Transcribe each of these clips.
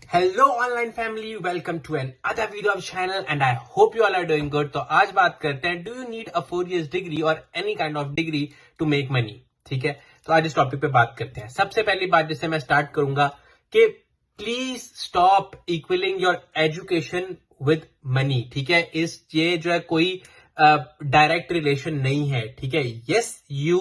Hello online family, welcome to another video of channel and I hope you all are doing good. तो आज बात करते हैं, do you need a 4 years degree और any kind of degree to make money. ठीक है, तो आज इस टॉपिक पे बात करते हैं। सबसे पहली बात जिससे मैं स्टार्ट करूंगा कि please stop equalling your education with money. ठीक है, ये जो है कोई डायरेक्ट रिलेशन नहीं है। ठीक है, yes you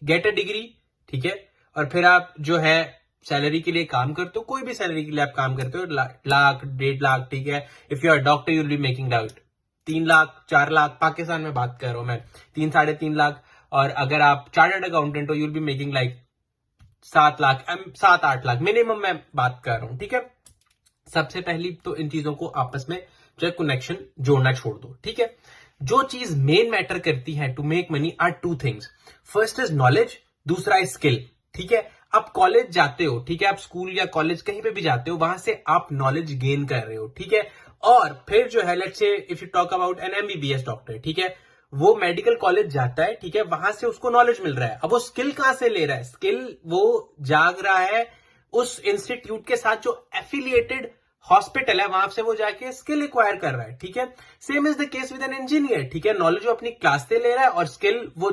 get a degree, ठीक है, और फिर आप जो है सैलरी के लिए काम करते हो, कोई भी सैलरी के लिए आप काम करते हो, लाख 1.5 लाख, ठीक है। If you are doctor you will be making out 3 lakh 4 lakh, Pakistan में बात कर रहा हूं मैं, 3-3.5 लाख। और अगर आप चार्टर्ड अकाउंटेंट हो you will be making like 7 lakh, 7-8 lakh minimum मैं बात कर रहा हूं। ठीक है, सबसे पहली तो इन चीजों को आपस में जो है कनेक्शन जोड़ना छोड़ दो। ठीक है, जो चीज मेन मैटर करती है to make money are 2 things. First is knowledge, दूसरा इज स्किल। ठीक है, आप कॉलेज जाते हो, ठीक है, आप स्कूल या कॉलेज कहीं पे भी जाते हो, वहां से आप नॉलेज गेन कर रहे हो। ठीक है, और फिर जो है let's say if you talk about an MBBS doctor, ठीक है, वो मेडिकल कॉलेज जाता है, ठीक है, वहां से उसको नॉलेज मिल रहा है। अब वो स्किल कहां से ले रहा है? स्किल वो जाग रहा है उस इंस्टीट्यूट के साथ जो एफिलिएटेड हॉस्पिटल है, वहां से वो जाके स्किल एक्वायर कर रहा है। ठीक है, same is the case with an engineer. ठीक है, नॉलेज वो अपनी क्लास से ले रहा है और स्किल वो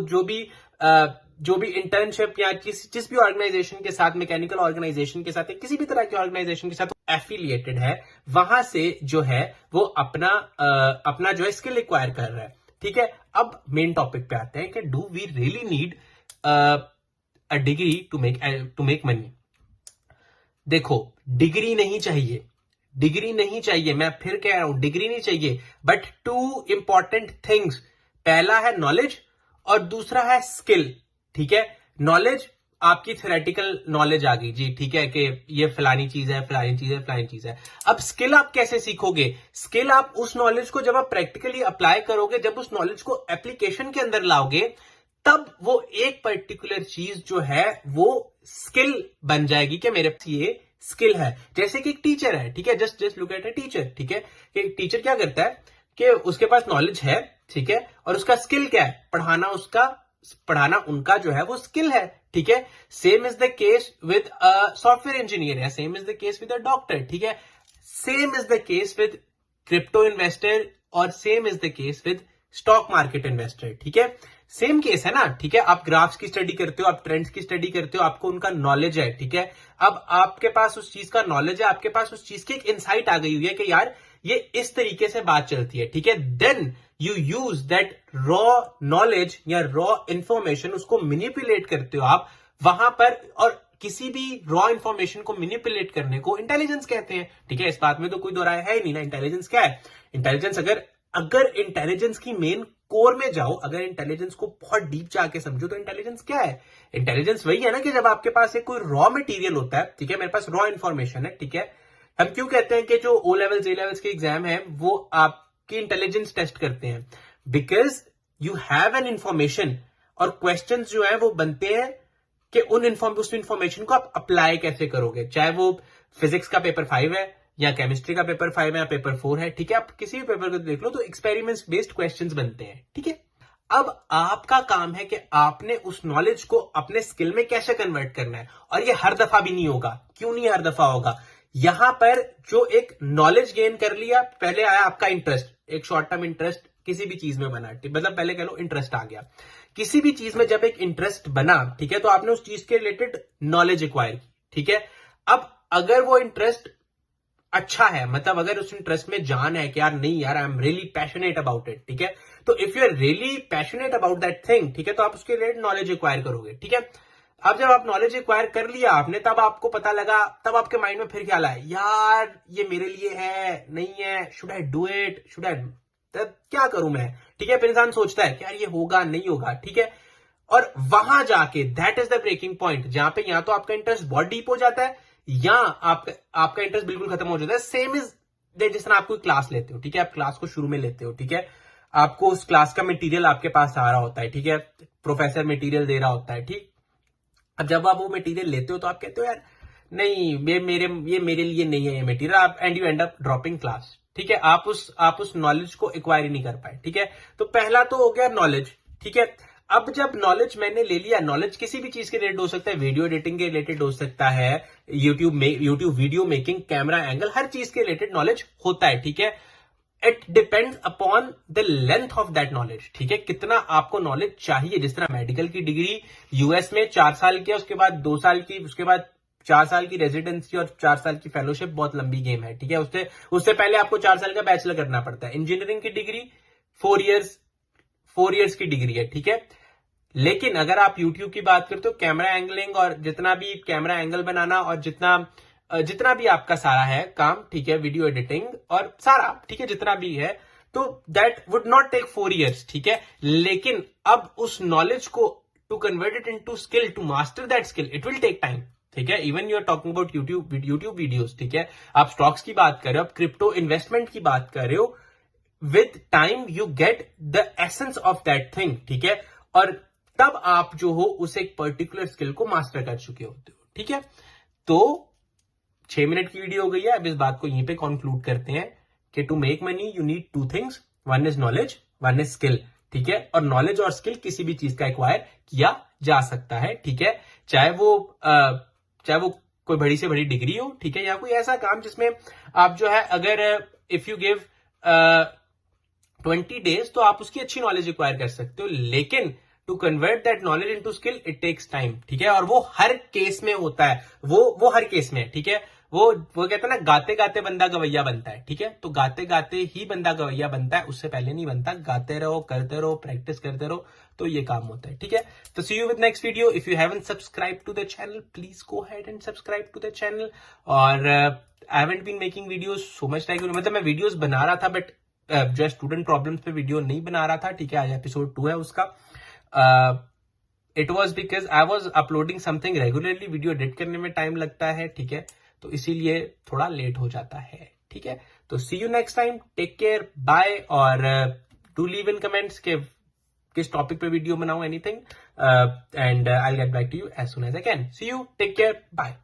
जो भी इंटर्नशिप या जिस भी ऑर्गेनाइजेशन के साथ, मैकेनिकल ऑर्गेनाइजेशन के साथ या किसी भी तरह के ऑर्गेनाइजेशन के साथ एफिलिएटेड है, वहां से जो है वो अपना जो है स्किल एक्वायर कर रहा है। ठीक है, अब मेन टॉपिक पे आते हैं कि do we really need a degree to make money. देखो, डिग्री नहीं चाहिए, डिग्री नहीं चाहिए, मैं फिर कह रहा हूं डिग्री नहीं चाहिए, बट 2 इंपॉर्टेंट थिंग्स। पहला है नॉलेज और दूसरा है स्किल। ठीक है, नॉलेज आपकी थ्योरेटिकल नॉलेज आ गई जी, ठीक है, कि ये फलानी चीज है, फलानी चीज है, फलानी चीज है। अब स्किल आप कैसे सीखोगे? स्किल आप उस नॉलेज को जब आप प्रैक्टिकली अप्लाई करोगे, जब उस नॉलेज को एप्लीकेशन के अंदर लाओगे, तब वो एक पर्टिकुलर चीज जो है वो स्किल बन जाएगी कि मेरे पास ये स्किल है। जैसे कि एक टीचर है, ठीक है, just look at a teacher. ठीक है, कि एक टीचर क्या करता है कि उसके पास नॉलेज है, ठीक है, और उसका स्किल क्या है? पढ़ाना उनका जो है वो स्किल है। ठीक है, same is the case with a software engineer, या same is the case with a doctor. ठीक है, same is the case with crypto investor और same is the case with stock market investor. ठीक है, same case है ना। ठीक है, आप ग्राफ्स की स्टडी करते हो, आप ट्रेंड्स की स्टडी करते हो, आपको उनका नॉलेज है। ठीक है, अब आपके पास उस चीज का नॉलेज है, आपके पास उस चीज की एक इनसाइट आ गई हुई है कि यार ये इस तरीके से बात चलती है। ठीक है, then you use that raw knowledge या रॉ इंफॉर्मेशन, उसको मैनिपुलेट करते हो आप वहां पर। और किसी भी रॉ इंफॉर्मेशन को मैनिपुलेट करने को इंटेलिजेंस कहते हैं। ठीक है, इस बात में तो कोई दो राय है ही नहीं ना। इंटेलिजेंस क्या है? इंटेलिजेंस अगर इंटेलिजेंस की मेन कोर में जाओ, अगर इंटेलिजेंस को बहुत डीप जाके समझो, तो इंटेलिजेंस क्या है? इंटेलिजेंस वही है ना कि जब आपके पास एक कोई रॉ मटेरियल होता है, ठीक है, मेरे पास रॉ इंफॉर्मेशन है, ठीक है। हम क्यों कहते हैं कि जो ओ लेवल्स ए लेवल्स के एग्जाम है वो आपकी इंटेलिजेंस टेस्ट करते हैं? Because you have an information, और क्वेश्चंस जो है वो बनते हैं कि उस इंफॉर्मेशन को आप अप्लाई कैसे करोगे। चाहे वो फिजिक्स का पेपर 5 है या केमिस्ट्री का पेपर 5 है या पेपर 4 है, ठीक है, आप किसी भी पेपर को देख लो तो एक्सपेरिमेंट्स बेस्ड क्वेश्चंस बनते हैं। ठीक है, अब आपका काम है कि आपने उस नॉलेज को अपने स्किल में कैसे कन्वर्ट करना है। और ये हर दफा भी नहीं होगा। क्यों नहीं हर दफा होगा? यहां पर जो एक नॉलेज गेन कर लिया, पहले आया आपका इंटरेस्ट, एक शॉर्ट टर्म इंटरेस्ट किसी भी चीज में बना, मतलब पहले कह लो इंटरेस्ट आ गया किसी भी चीज में। जब एक इंटरेस्ट बना, ठीक है, तो आपने उस चीज के रिलेटेड नॉलेज एक्वायर की। ठीक है, अब अगर वो इंटरेस्ट अच्छा है, मतलब अगर उस इंटरेस्ट में जान है कि यार नहीं यार I am really passionate about it, ठीक है, तो if you are really passionate about that thing, ठीक है, तो आप उसके रिलेटेड नॉलेज एक्वायर करोगे। ठीक है, अब जब आप नॉलेज एक्वायर कर लिया आपने, तब आपको पता लगा, तब आपके माइंड में फिर ख्याल आया, यार ये मेरे लिए है नहीं है, should I do it, should I, तब क्या करूं मैं? ठीक है, फिर इंसान सोचता है कि यार ये होगा नहीं होगा। ठीक है, और वहां जाके that is the breaking point, जहां पे या तो आपका इंटरेस्ट बहुत डीप हो जाता है या आपका इंटरेस्ट बिल्कुल खत्म हो जाता है। सेम इज दैट, जिस तरह आप कोई क्लास लेते हो, ठीक है, आप क्लास को शुरू में लेते हो, ठीक है, आपको उस क्लास का मटेरियल आपके पास आ रहा होता है, ठीक है, प्रोफेसर मटेरियल दे रहा होता है, ठीक। अब जब आप वो मटेरियल लेते हो तो आप कहते हो यार नहीं, ये मेरे लिए नहीं है ये मटेरियल, आप and you and up dropping class. ठीक है, आप उस नॉलेज को एक्वायर नहीं कर पाए। ठीक है, तो पहला तो हो गया नॉलेज। ठीक है, अब जब नॉलेज मैंने ले लिया, नॉलेज किसी भी चीज के रिलेटेड हो सकता है, वीडियो एडिटिंग के रिलेटेड हो सकता है, YouTube video making, camera angle, हर चीज के रिलेटेड नॉलेज होता है, ठीक है। It depends upon the length of that knowledge, ठीक है, कितना आपको नॉलेज चाहिए। जिस तरह मेडिकल की डिग्री यूएस में 4 साल की है, उसके बाद 2 साल की, उसके बाद 4 साल की रेजिडेंसी और 4 साल की फेलोशिप, बहुत लंबी गेम है, ठीक है। उससे पहले आपको 4 साल का बैचलर करना पड़ता है। इंजीनियरिंग की डिग्री 4 इयर्स की डिग्री है, ठीक है। लेकिन अगर आप YouTube की बात करते हो, कैमरा एंगलिंग और जितना भी कैमरा एंगल बनाना और जितना भी आपका सारा है काम, ठीक है, वीडियो एडिटिंग और सारा, ठीक है, जितना भी है, तो that would not take 4 years, ठीक है। लेकिन अब उस नॉलेज को to convert it into skill, to master that skill, it will take time, ठीक है। Even you are talking about YouTube videos, ठीक है, आप स्टॉक्स की बात कर रहे हो, आप क्रिप्टो इन्वेस्टमेंट की बात कर रहे हो, with time you get the essence of that thing, ठीक है। और तब आप जो हो उस एक पर्टिकुलर स्किल को मास्टर कर चुके होते हो, ठीक है। तो 6 मिनट की वीडियो हो गई है। अब इस बात को यहीं पे कंक्लूड करते हैं कि to make money you need 2 things, one is knowledge, one is skill, ठीक है। और नॉलेज और स्किल किसी भी चीज का एक्वायर किया जा सकता है, ठीक है। चाहे वो कोई बड़ी से बड़ी डिग्री हो, ठीक है, या कोई ऐसा काम जिसमें आप जो है, अगर इफ यू गिव 20 डेज तो आप उसकी अच्छी नॉलेज एक्वायर कर सकते हो। लेकिन to convert that knowledge into skill it takes time, ठीक है। और वो हर केस में होता है, वो हर केस में, ठीक है। वो कहते हैं ना, गाते गाते बंदा गवैया बनता है, ठीक है। तो गाते गाते ही बंदा गवैया बनता है, उससे पहले नहीं बनता। गाते रहो, करते रहो, प्रैक्टिस करते रहो, तो ये काम होता है, ठीक है। तो see you with next video. If you haven't subscribe to the channel, please go ahead and subscribe to the channel. और I haven't been making videos so much like, मतलब मैं वीडियोस बना रहा था, बट जो स्टूडेंट प्रॉब्लम्स पे video नहीं बना रहा था, ठीक है। आज एपिसोड 2 है उसका। It was because I was uploading something regularly, video edit करने में टाइम लगता है, ठीक है, तो इसीलिए थोड़ा लेट हो जाता है, ठीक है। तो see you next time, take care, bye. और डू लीव इन कमेंट्स के किस टॉपिक पे वीडियो बनाऊं, anything, and I will get back to you as soon as I can. See you, take care, bye.